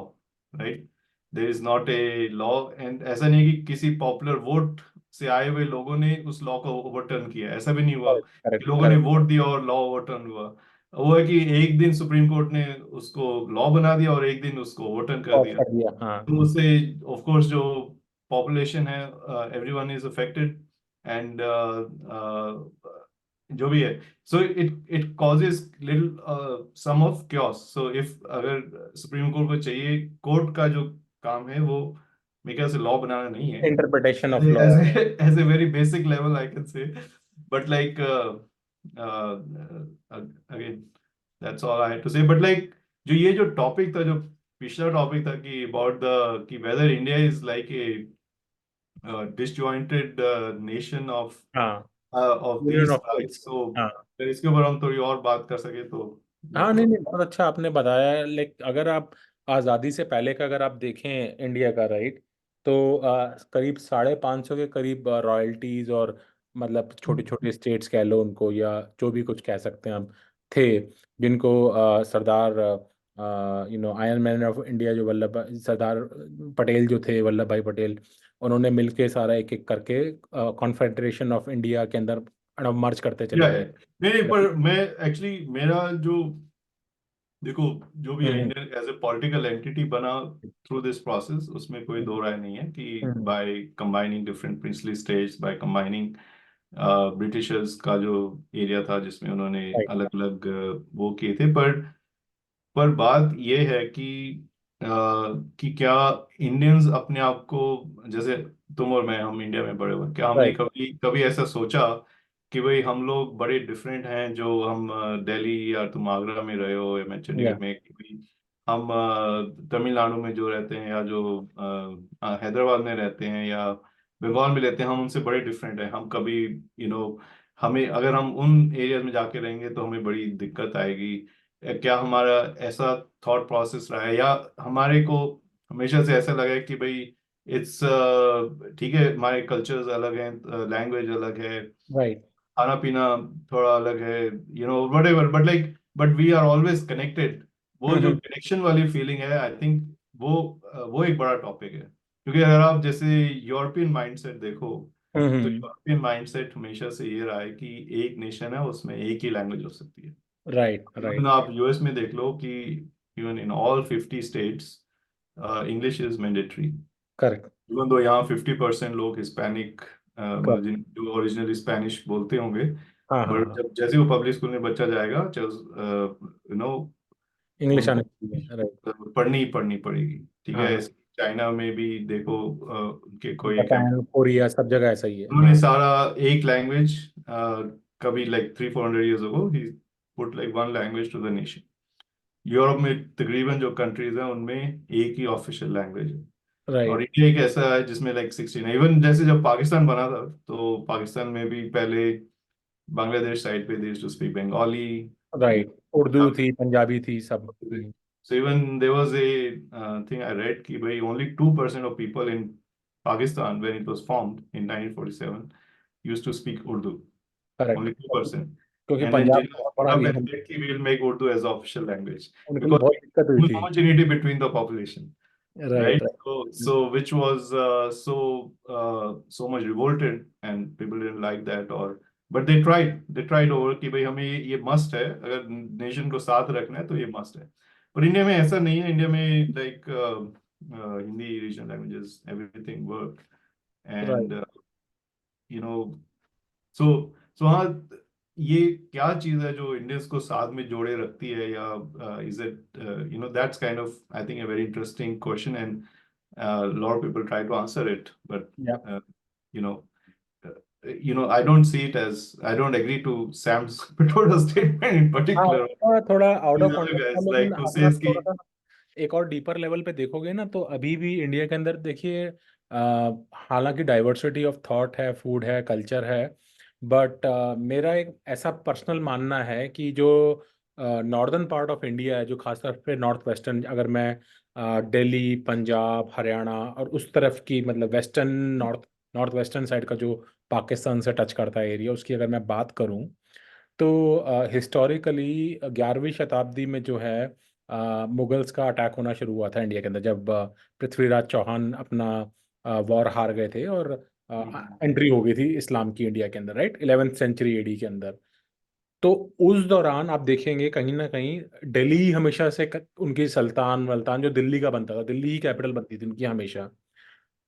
S2: right, there is not a law. And ऐसा नहीं है कि किसी पॉपुलर वोट से आए हुए लोगों ने उस लॉ को ओवरटर्न किया, ऐसा भी नहीं हुआ
S1: करेक्ट,
S2: कि
S1: करेक्ट,
S2: लोगों ने
S1: करेक्ट।
S2: वोट दिया और लॉ ओवरटर्न हुआ। वो है कि एक दिन सुप्रीम कोर्ट ने उसको लॉ बना दिया और एक दिन उसको ओवरटर्न कर
S1: ऑफ
S2: दिया।
S1: कर दिया, हाँ।
S2: तो उससे ऑफ कोर्स जो पॉपुलेशन है, एवरीवन इज अफेक्टेड, एंड जो भी है, so it causes little some of chaos. So if अगर सुप्रीम कोर्ट को चाहिए, कोर्ट का जो काम है वो मेरे ख्याल से लॉ बनाना नहीं है,
S1: interpretation of law.
S2: as as a very basic level I can say, but like again, that's all I had to say, but like जो ये जो टॉपिक था, जो पिछला टॉपिक था कि अबाउट द कि whether India is like a disjointed nation
S1: हाँ,
S2: of
S1: union
S2: these
S1: of
S2: types,
S1: states.
S2: तो
S1: हाँ,
S2: अगर इसके ऊपर हम थोड़ी और बात कर सके तो
S1: हाँ,
S2: बेटर
S1: नहीं
S2: हो।
S1: नहीं, बहुत अच्छा आपने बताया। लाइक अगर आप आज़ादी से पहले का अगर आप देखें इंडिया का, राइट, तो करीब 550 के करीब रॉयल्टीज और मतलब छोटे छोटे स्टेट्स कह लो उनको, या जो भी कुछ कह सकते हैं हम, थे, जिनको सरदार आयरन मैन ऑफ इंडिया जो वल्लभ सरदार पटेल जो थे, वल्लभ भाई पटेल, उन्होंने मिलके सारा एक एक करके कॉन्फेडरेशन ऑफ इंडिया के अंदर मर्ज करते चले गए।
S2: नहीं नहीं, पर मैं एक्चुअली मेरा जो, देखो, जो भी है
S1: hmm,
S2: Indian as a political entity बना थ्रू दिस प्रोसेस, उसमें कोई दो राय नहीं है कि
S1: hmm.
S2: By combining different princely states, by combining Britishers का जो एरिया था जिसमें उन्होंने
S1: राइट।
S2: अलग अलग वो किए थे, पर बात ये है कि क्या इंडियंस अपने आप को, जैसे तुम और मैं, हम इंडिया में बड़े हुए, क्या हमने
S1: राइट।
S2: कभी कभी ऐसा सोचा कि भाई हम लोग बड़े डिफरेंट हैं, जो हम दिल्ली या तुम आगरा में रहे हो या मैं चंडीगढ़
S1: या
S2: में, कि भाई हम तमिलनाडु में जो रहते हैं, या जो हैदराबाद में रहते हैं, या बंगाल में रहते हैं, हम उनसे बड़े डिफरेंट हैं। हम कभी हमें अगर हम उन एरियाज में जाके रहेंगे तो हमें बड़ी दिक्कत आएगी। क्या हमारा ऐसा थॉट प्रोसेस रहा है, या हमारे को हमेशा से ऐसा लगा है कि भाई इट्स ठीक है, हमारे कल्चर्स अलग हैं, लैंग्वेज अलग है,
S1: राइट।
S2: खाना पीना थोड़ा अलग है, whatever, but we are always connected. वो जो
S1: हम्म,
S2: कनेक्शन वाली फीलिंग है, आई थिंक वो वो एक बड़ा टॉपिक है, क्योंकि अगर आप जैसे यूरोपियन माइंडसेट देखो, तो
S1: हम्म।
S2: यूरोपियन माइंडसेट हमेशा से ये रहा है कि एक नेशन है, उसमें एक ही लैंग्वेज हो सकती है।
S1: Right
S2: even
S1: right.
S2: आप यूएस में देख लो कि even in all 50 states English is mandatory.
S1: Correct.
S2: Even though यहाँ 50% लोग हिस्पैनिक, मतलब
S1: करेक्ट।
S2: जो ओरिजिनल स्पेनिश बोलते होंगे,
S1: हाँ हाँ
S2: बट
S1: हाँ।
S2: जब जैसे वो पब्लिक स्कूल में बच्चा जाएगा,
S1: इंग्लिश
S2: उनको
S1: आनी चाहिए, राइट।
S2: पढ़नी पड़ेगी। ठीक है,
S1: हाँ।
S2: ऐसे चाइना में भी देखो, उनके कोई एक
S1: जापान कोरिया सब जगह ऐसा ही है,
S2: उन्होंने
S1: हाँ।
S2: सारा एक लैंग्वेज, कभी लाइक 300-400 years ago ही put like one language to the nation. Europe में तकरीबन जो कंट्रीज हैं उनमें एक ही ऑफिशियल लैंग्वेज है। और
S1: राइट
S2: इंडिया एक ऐसा है जिसमें लाइक 16, इवन जैसे जब पाकिस्तान बना था तो पाकिस्तान में भी पहले बांग्लादेश साइड पे they used to speak Bengali.
S1: Right. Urdu थी, पंजाबी थी, सब।
S2: So even there was a thing I read कि भाई only 2% of people in Pakistan when it was formed in 1947 used to speak Urdu.
S1: Correct.
S2: Only 2%.
S1: क्योंकि
S2: And then
S1: पंजाब
S2: Jinnah
S1: बहुत बड़ा
S2: stood up and
S1: reason
S2: said कि we'll make Urdu as official language
S1: उनके लिए
S2: because
S1: बहुत दिक्कत हुई थी।
S2: homogeneity between the population,
S1: right
S2: right?
S1: Right.
S2: So which was so much revolted and people didn't like that, or but they tried over कि भाई हमें ये मस्ट है, अगर नेशन को साथ रखना है तो ये मस्ट है। पर इंडिया में ऐसा नहीं है। इंडिया में like Hindi, regional languages, everything work
S1: right.
S2: And you know so so हाँ, ये क्या चीज है जो इंडियंस को साथ में जोड़े रखती है, या is it that's kind of I think a very interesting question, and lot of people try to answer it, but
S1: yeah.
S2: You know I don't see it as, I don't agree to Sam's Patoda statement in
S1: हाँ,
S2: particular.
S1: उसका थोड़ा out of
S2: These other
S1: context था,
S2: guys
S1: लेकिन
S2: like who
S1: अगर आप
S2: says कि
S1: थोड़ा सा एक और डीपर लेवल पे देखोगे ना, तो अभी भी इंडिया के अंदर देखिए, हालांकि डाइवर्सिटी ऑफ थॉट है, फूड है, कल्चर है, बट मेरा एक ऐसा पर्सनल मानना है कि जो नॉर्दर्न पार्ट ऑफ इंडिया है, जो खासतौर पे नॉर्थ वेस्टर्न, अगर मैं दिल्ली, पंजाब, हरियाणा और उस तरफ की, मतलब वेस्टर्न, नॉर्थ वेस्टर्न साइड का जो पाकिस्तान से टच करता है एरिया, उसकी अगर मैं बात करूं, तो हिस्टोरिकली 11वीं शताब्दी में जो है, मुगल्स का अटैक होना शुरू हुआ था इंडिया के अंदर, जब पृथ्वीराज चौहान अपना वॉर हार गए थे, और एंट्री हो गई थी इस्लाम की इंडिया के अंदर, राइट, 11वीं सेंचुरी एडी के अंदर। तो उस दौरान आप देखेंगे कहीं ना कहीं दिल्ली हमेशा से उनकी सुल्तान वल्तान, जो दिल्ली का बनता था, दिल्ली ही कैपिटल बनती थी उनकी हमेशा।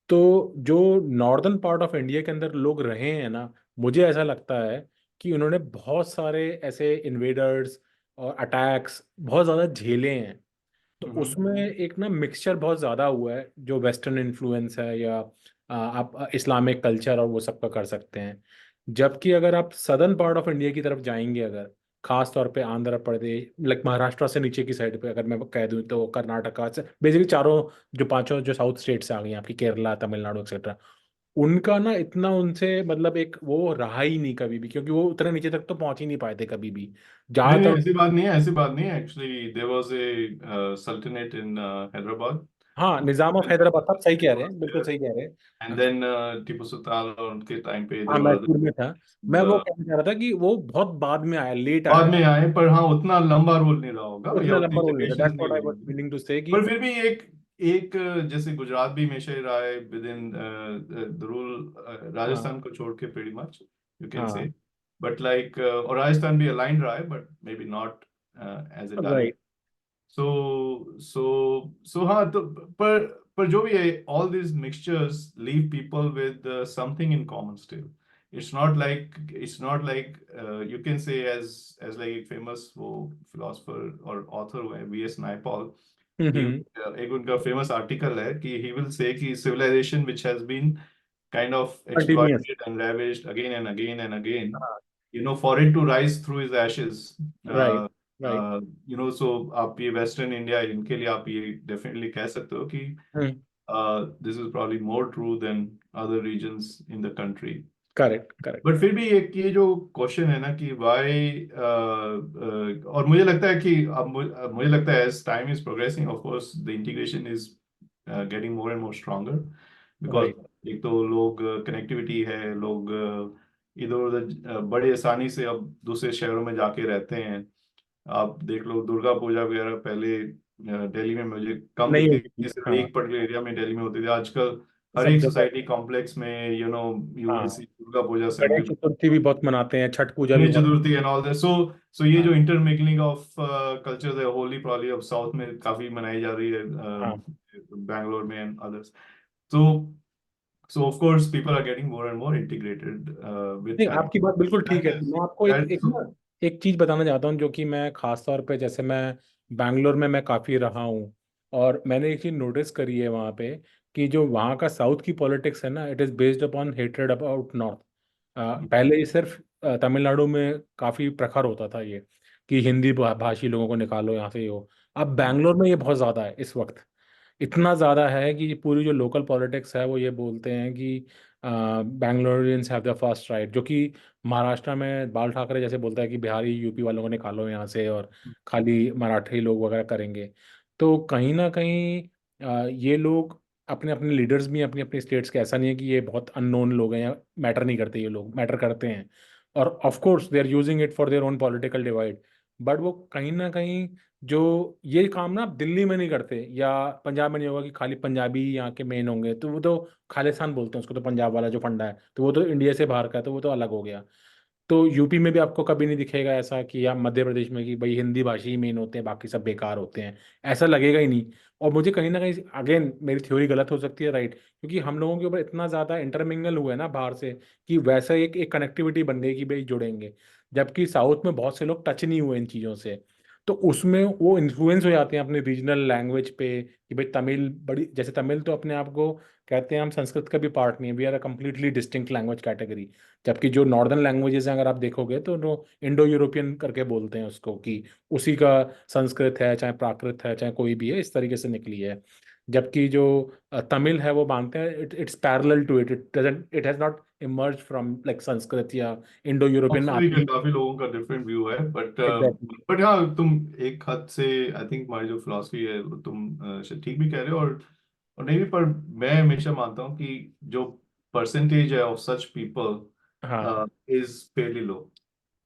S1: तो जो नॉर्दर्न पार्ट ऑफ इंडिया के अंदर लोग रहे हैं ना, मुझे ऐसा लगता है कि उन्होंने बहुत सारे ऐसे इन्वेडर्स और अटैक्स बहुत ज़्यादा झेले हैं। तो उसमें एक ना मिक्सचर बहुत ज़्यादा हुआ है, जो वेस्टर्न इन्फ्लुएंस है, या आप इस्लामिक कल्चर और वो सब का कर सकते हैं। जबकि अगर आप सदर्न पार्ट ऑफ इंडिया की तरफ जाएंगे, अगर खास तौर पे आंध्र प्रदेश, लाइक महाराष्ट्र से नीचे की साइड पे अगर मैं कह दूं, तो कर्नाटका से बेसिकली चारों, जो पांचों जो साउथ स्टेट्स आ गई हैं आपकी, केरला, तमिलनाडु एक्सेट्रा, उनका ना इतना उनसे मतलब एक वो रहा ही नहीं कभी भी, क्योंकि वो उतने नीचे तक तो पहुंच ही नहीं पाए थे कभी भी,
S2: नहीं
S1: जहां
S2: नहीं,
S1: तक।
S2: ऐसी बात नहीं है, ऐसी बात नहीं है। एक्चुअली देयर वाज ए सल्तनत इन हैदराबाद,
S1: हाँ, निजाम ऑफ हैदराबाद, आप सही कह रहे हैं, बिल्कुल सही कह रहे
S2: एंड
S1: हैं।
S2: देन टीपू सुल्तान और उनके टाइम पे
S1: हाँ,
S2: देयर वाज,
S1: मैसूर में था। मैं वो कहना चाह रहा था कि वो बहुत बाद में आया, लेट
S2: बाद
S1: आया,
S2: में आए, पर हाँ उतना लंबा रोल नहीं रहा होगा या
S1: उतना
S2: उतनी
S1: लंबा रोल नहीं था,
S2: जनरेशन
S1: दैट्स
S2: नहीं
S1: व्हाट आई
S2: रही
S1: वाज
S2: होगी।
S1: मीनिंग टू से कि।
S2: पर फिर भी एक एक जैसे गुजरात भी हमेशा ही रहा है विद इन द रूल,
S1: हाँ
S2: राजस्थान को छोड़ के pretty much you can say,
S1: हाँ।
S2: बट लाइक और राजस्थान भी अलाइंड रहा है, but maybe not as a
S1: right.
S2: Direct. So हाँ, तो पर जो भी है, all these mixtures leave people with something in common still. It's not like you can say as like एक famous वो philosopher और author हुए वी.एस. नायपॉल, कि
S1: हम्म।
S2: एक उनका famous article है कि he will say कि civilization which has been kind of
S1: continuous.
S2: exploited and ravished again and again and again,
S1: हाँ।
S2: for it to rise through his ashes,
S1: right
S2: uh,
S1: right.
S2: so आप ये western India, इनके लिए आप ये definitely कह सकते हो कि
S1: hmm.
S2: This is probably more true than other regions in the country.
S1: Correct correct.
S2: But फिर भी एक ये जो क्वेश्चन है ना कि वाई, और मुझे लगता है कि अब मुझे लगता है as time is progressing, of course the integration is getting more and more stronger, because
S1: right.
S2: एक तो लोग कनेक्टिविटी है, लोग इधर उधर बड़े आसानी से अब दूसरे शहरों में जाके रहते हैं। आप देख लो दुर्गा पूजा वगैरह पहले दिल्ली में मुझे कम
S1: नहीं
S2: दिखती
S1: होती
S2: थी,
S1: थी,
S2: सिर्फ
S1: हाँ।
S2: एक पर्टिकुलर एरिया में दिल्ली में होती थी। आजकल हर
S1: सब
S2: एक
S1: जगह।
S2: सोसाइटी कॉम्प्लेक्स में यू विल
S1: हाँ,
S2: सी दुर्गा पूजा
S1: गणेश
S2: सेलिब्रेट,
S1: चतुर्थी भी बहुत मनाते हैं, छठ पूजा भी
S2: गणेश
S1: बहुत।
S2: चतुर्थी एंड ऑल दैट। सो ये जो
S1: हाँ
S2: इंटरमिंगलिंग ऑफ कल्चर्स है, होली प्रॉब्ली अब साउथ में काफी मनाई जा रही है,
S1: हाँ।
S2: बैंगलोर में and others. So, so of course, people are getting more and more integrated with
S1: नहीं,
S2: time.
S1: आपकी बात बिल्कुल ठीक
S2: That
S1: है।
S2: is
S1: मैं आपको एक
S2: that.
S1: एक
S2: So,
S1: ना एक चीज बताना चाहता हूँ, जो कि मैं खास तौर पे, जैसे मैं बैंगलोर में मैं काफी रहा हूँ, और मैंने एक चीज नोटिस करी है वहाँ पे, कि जो वहाँ का साउथ की पॉलिटिक्स है ना, it is based upon hatred about north. पहले ये सिर्फ तमिलनाडु में काफी प्रखर होता था ये, कि हिंदी भाषी लोगों को निकालो यहाँ से, ये हो। अब बैंगलोर में ये बहुत ज्यादा है इस वक्त। इतना ज़्यादा है कि पूरी जो लोकल पॉलिटिक्स है वो ये बोलते हैं कि Bangaloreans have the first right, जो कि महाराष्ट्र में बाल ठाकरे जैसे बोलता है कि बिहारी यूपी वालों को निकालो यहाँ से, और खाली मराठी लोग वगैरह करेंगे। तो कहीं ना कहीं ये लोग अपने अपने लीडर्स भी अपनी अपनी स्टेट्स के, ऐसा नहीं है कि ये बहुत अननोन लोग हैं या मैटर नहीं करते, ये लोग मैटर करते हैं। और of course they are using it for their own political divide. But वो कहीं ना कहीं, जो ये काम ना आप दिल्ली में नहीं करते, या पंजाब में नहीं होगा कि खाली पंजाबी यहाँ के मेन होंगे, तो वो तो खालिस्तान बोलते हैं उसको, तो पंजाब वाला जो फंडा है तो वो तो इंडिया से बाहर का है, तो वो तो अलग हो गया। तो यूपी में भी आपको कभी नहीं दिखेगा ऐसा, कि या मध्य प्रदेश में, कि भाई हिंदी भाषी ही मेन होते हैं, बाकी सब बेकार होते हैं। ऐसा लगेगा ही नहीं। और मुझे कहीं ना कहीं, अगेन मेरी थ्योरी गलत हो सकती है, राइट, क्योंकि हम लोगों के ऊपर इतना ज़्यादा इंटरमिंगल हुआ है ना बाहर से, कि वैसा एक एक कनेक्टिविटी बन गई कि भाई जुड़ेंगे। जबकि साउथ में बहुत से लोग टच नहीं हुए इन चीज़ों से, तो उसमें वो इन्फ्लुएंस हो जाते हैं अपनी रीजनल लैंग्वेज पे, कि भाई तमिल बड़ी, जैसे तमिल तो अपने आप को कहते हैं हम संस्कृत का भी पार्ट नहीं है, we are a completely distinct language category. जबकि जो नॉर्दर्न लैंग्वेजेस हैं अगर आप देखोगे, तो वो इंडो यूरोपियन करके बोलते हैं उसको, कि उसी का संस्कृत है, चाहे प्राकृत है, चाहे कोई भी है, इस तरीके से निकली है। जबकि जो तमिल है वो मानते हैं it's parallel to it, it has not emerge from like Sanskrit या इंडो यूरोपियन में
S2: ठीक है,
S1: आती।
S2: काफी लोगों का डिफरेंट व्यू है, बट
S1: एग्जैक्टली।
S2: बट हाँ, तुम एक हद से, आई थिंक हमारी जो फिलोसफी है वो तुम शायद ठीक भी कह रहे हो, और नहीं भी, पर मैं हमेशा मानता हूँ कि जो परसेंटेज है ऑफ सच पीपल
S1: हाँ।
S2: Is fairly low,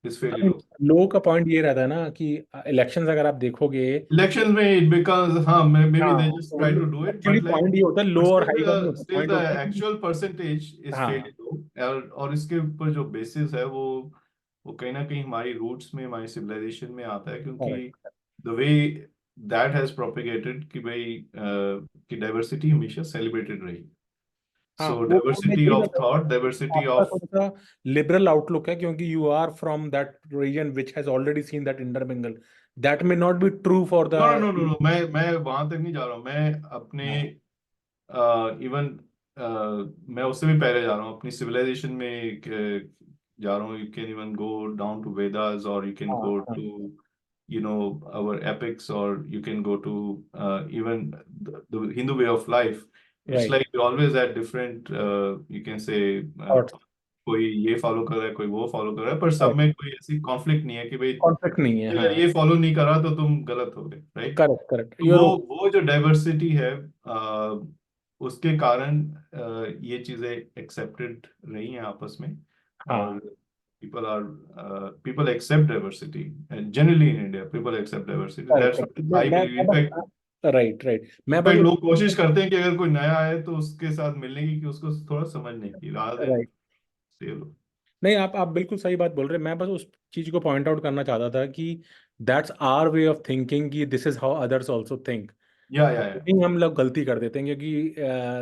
S2: is fairly
S1: अरे,
S2: लो।
S1: लोगों का पॉइंट ये रहता है ना कि इलेक्शंस अगर आप देखोगे,
S2: इलेक्शन में इट बिकम्स, हाँ, मे बी
S1: हाँ,
S2: they just try to do it,
S1: actually
S2: but like,
S1: point ये होता है, लो
S2: बट
S1: और हाई का नहीं
S2: स्टिल
S1: होता,
S2: स्टिल
S1: पॉइंट
S2: द
S1: होता है कि
S2: एक्चुअल परसेंटेज इज
S1: हाँ,
S2: फेयरली लो, और इसके ऊपर जो बेसिस है वो कहीं ना कहीं हमारी रूट्स में, हमारी सिविलाइजेशन में आता है, क्योंकि
S1: correct.
S2: The way that has propagated कि भाई कि डाइवर्सिटी हमेशा सेलिब्रेटेड रही।
S1: हाँ,
S2: सो
S1: वो मैं
S2: डाइवर्सिटी
S1: यही
S2: ऑफ
S1: बता रहा हूँ
S2: थॉट,
S1: कि
S2: डाइवर्सिटी
S1: आपका
S2: ऑफ,
S1: थोड़ा सा लिबरल आउटलुक है, क्योंकि you are from that region which has already seen that intermingle, that may not be true for
S2: no no no no
S1: the.
S2: No, मैं वहां तक नहीं जा रहा हूँ, मैं अपने
S1: हाँ
S2: इवन मैं उससे भी पहले जा रहा हूँ, अपनी सिविलाइजेशन में जा रहा हूँ। You can even go down to Vedas, और यू कैन
S1: हाँ
S2: गो
S1: हाँ।
S2: टू आवर एपिक्स, और you can go to even the Hindu way of life. It's
S1: right.
S2: like we always had different, you can say,
S1: thoughts.
S2: कोई ये follow कर रहा है, कोई वो फॉलो कर रहा है, पर सब
S1: करेक्ट।
S2: में कोई ऐसी कॉन्फ्लिक्ट नहीं है कि भाई
S1: कॉन्फ्लिक्ट नहीं है,
S2: अगर
S1: हाँ।
S2: ये फॉलो नहीं करा तो तुम गलत हो गए, राइट?
S1: करेक्ट करेक्ट,
S2: तो
S1: यूर
S2: वो जो डाइवर्सिटी है, उसके कारण ये चीजें एक्सेप्टेड रही हैं आपस में, और
S1: हाँ।
S2: people accept diversity, and generally in India people accept diversity.
S1: Correct
S2: That's
S1: correct,
S2: what I believe. In fact,
S1: right right, मैं बस
S2: लोग कोशिश करते हैं कि अगर कोई नया आए तो उसके साथ मिलने की, कि उसको थोड़ा समझने की, rather than
S1: right.
S2: stay alone.
S1: नहीं, आप बिल्कुल सही बात बोल रहे हैं। मैं बस उस चीज को पॉइंट आउट करना चाहता था कि that's our way of thinking, कि this is how others also think.
S2: Yeah.
S1: नहीं, हम लोग गलती कर देते हैं, क्योंकि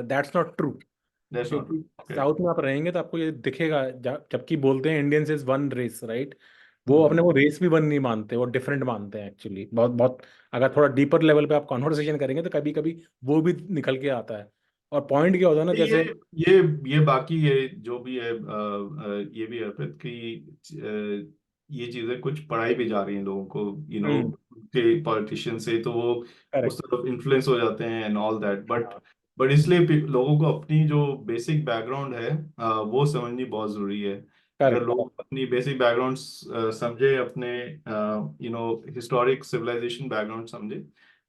S1: that's not true.
S2: That's not true.
S1: क्योंकि
S2: Correct.
S1: साउथ में आप रहेंगे तो आपको ये दिखेगा, जबकि बोलते हैं Indians is one race, right, वो
S2: Hmm.
S1: अपने वो रेस भी वन नहीं मानते, वो डिफरेंट मानते हैं एक्चुअली, बहुत बहुत। अगर थोड़ा डीपर लेवल पे आप कॉन्वर्सेशन करेंगे तो कभी कभी वो भी निकल के आता है। और पॉइंट क्या होता है ना,
S2: ये
S1: जैसे
S2: ये ये बाकी ये जो भी है, ये भी है अर्पित कि ये चीजें कुछ पढ़ाई भी जा रही हैं लोगों को,
S1: हम्म।
S2: के पॉलिटिशियन से, तो वो उस
S1: करेक्ट।
S2: तरफ इन्फ्लुएंस हो जाते हैं एंड ऑल दैट, बट
S1: हाँ।
S2: इसलिए लोगों को अपनी जो बेसिक बैकग्राउंड है वो समझनी बहुत जरूरी है। अगर
S1: करेक्ट
S2: लोग अपनी बेसिक बैकग्राउंड समझे, अपने हिस्टोरिक सिविलाइजेशन बैकग्राउंड समझे,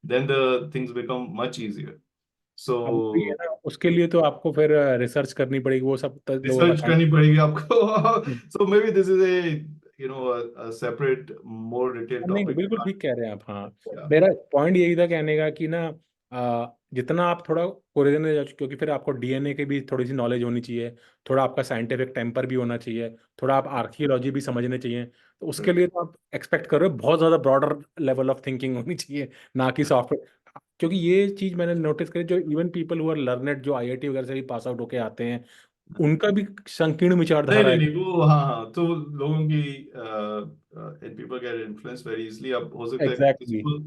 S2: then the things become much easier. So
S1: अब वही है ना, उसके लिए तो आपको फिर रिसर्च करनी पड़ेगी, वो सब तो लोगों का
S2: रिसर्च
S1: टाइम।
S2: करनी पड़ेगी आपको। So maybe this is a separate more detail
S1: नहीं,
S2: टॉपिक।
S1: बिल्कुल ठीक कह रहे हैं आप। हाँ, मेरा पॉइंट यही था कहने का कि ना, जितना आप थोड़ा कोरियन में क्योंकि फिर आपको डीएनए की भी थोड़ी सी नॉलेज होनी चाहिए, थोड़ा आपका साइंटिफिक टेम्पर भी होना चाहिए, थोड़ा आप आर्कियोलॉजी भी समझने चाहिए, तो उसके लिए तो आप एक्सपेक्ट कर रहे हो बहुत ज़्यादा ब्रॉडर लेवल ऑफ थिंकिंग होनी चाहिए, ना कि सॉफ्टवेयर। क्योंकि ये चीज़ मैंने नोटिस करी, जो even people who are learned, जो आईआईटी वगैरह से भी पास आउट होके आते हैं, उनका भी संकीर्ण
S2: नहीं
S1: विचारधारा
S2: नहीं
S1: है।
S2: नहीं, वो हाँ हाँ, तो लोगों की people get influence very easily. अब हो सकता है किसी
S1: एग्जैक्टली।
S2: को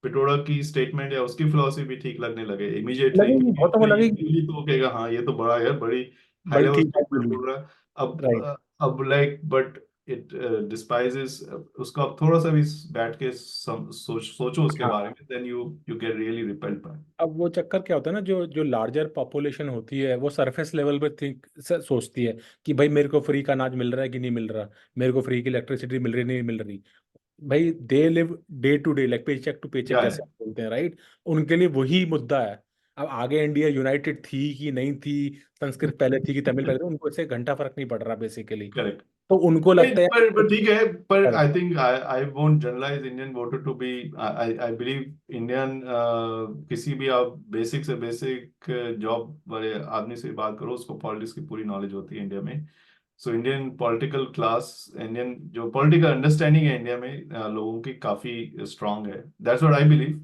S2: पिटोड़ा की स्टेटमेंट या उसकी फिलोसफी भी ठीक लगने लगे इमीडिएटली,
S1: लगेगी,
S2: क्योंकि
S1: बहुत तो वो
S2: उसने ये
S1: लगेगी।
S2: बोली तो वो कहेगा हाँ ये तो बड़ा है, बड़ी हाई
S1: बड़ी
S2: लेवल
S1: ठीक ठाक
S2: स्टेटमेंट
S1: बोली।
S2: बोल रहा है।
S1: राइट।
S2: अब लाइक बट इट डिस्पाइजेस उसको। अब थोड़ा सा भी बैठ के सोचो उसके बारे
S1: हाँ।
S2: में, then you get really repelled by.
S1: अब वो चक्कर क्या होता है ना, जो जो लार्जर पॉपुलेशन होती है वो सरफेस लेवल पे थिंक सोचती है कि भाई मेरे को फ्री का अनाज मिल रहा है कि नहीं मिल रहा, मेरे को फ्री की इलेक्ट्रिसिटी मिल रही नहीं मिल रही। भाई they live day to day, like paycheck to paycheck
S2: या
S1: जैसे आप बोलते हैं, राइट। उनके लिए वही मुद्दा है। अब आगे इंडिया यूनाइटेड थी कि नहीं थी, संस्कृत पहले थी कि तमिल पहले थी, उनको इससे घंटा फर्क नहीं पड़ रहा बेसिकली।
S2: करेक्ट।
S1: तो उनको लगता है
S2: पर
S1: यार।
S2: ठीक है, पर
S1: Correct.
S2: I think I won't generalise Indian voter to be. I believe Indian किसी भी आप बेसिक से बेसिक जॉब वाले आदमी से बात करो, उसको पॉलिटिक्स की पूरी नॉलेज होती है इंडिया में। So Indian political class, Indian जो पॉलिटिकल अंडरस्टैंडिंग है इंडिया में लोगों की काफी स्ट्रांग है। That's what I believe,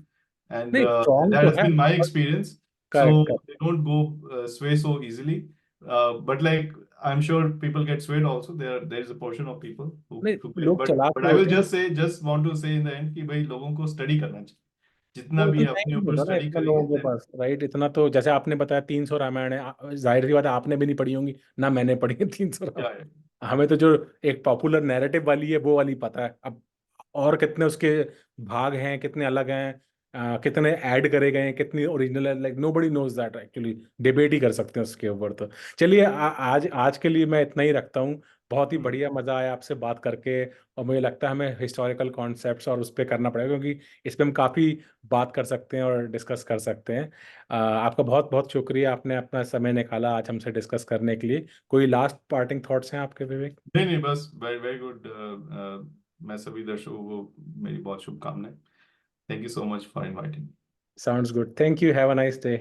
S2: and
S1: नहीं, स्ट्रॉन्ग
S2: दैट
S1: तो
S2: हैज
S1: है।
S2: Been my experience. So
S1: correct.
S2: They don't go sway so easily. But like I'm sure people get swayed also. There is a portion of people
S1: नहीं,
S2: who get,
S1: लोग चालाक
S2: but
S1: भी
S2: I will
S1: होते हैं।
S2: just want to say in the end कि भाई लोगों को स्टडी करना चाहिए, जितना
S1: वो
S2: भी
S1: इतना टाइम
S2: अपने
S1: नहीं
S2: ऊपर
S1: होता ना
S2: स्टडी
S1: इतना
S2: करेंगे
S1: लोगों के
S2: then।
S1: पास, राइट। इतना तो जैसे आपने बताया 300 रामायण है, जाहिर सी बात है आपने भी नहीं पढ़ी होंगी, ना मैंने पढ़ी है 300
S2: क्या
S1: रामायण।
S2: है।
S1: हमें तो जो एक पॉपुलर नैरेटिव वाली है वो वाली पता है। अब और कितने उसके भाग हैं, कितने अलग हैं, कितने ऐड करे गए हैं, कितनी ओरिजिनल है, like nobody knows that actually. Debate ही कर सकते हैं उसके ऊपर तो। चलिए, आज आज के लिए मैं इतना ही रखता हूँ। बहुत ही बढ़िया मजा आया आपसे बात करके। और मुझे लगता है हमें हिस्टोरिकल कॉन्सेप्ट्स और उस पर करना पड़ेगा, क्योंकि इस पे हम काफ़ी बात कर सकते हैं और डिस्कस कर सकते हैं। आपका बहुत बहुत शुक्रिया, आपने अपना समय निकाला आज हमसे डिस्कस करने के लिए। कोई लास्ट पार्टिंग थॉट्स हैं आपके, विवेक?
S2: नहीं नहीं, बस वेरी वेरी गुड। मैं सभी दर्शकों को मेरी बहुत शुभकामनाएं। Thank you so much for inviting.
S1: Sounds good, thank you, have a nice day.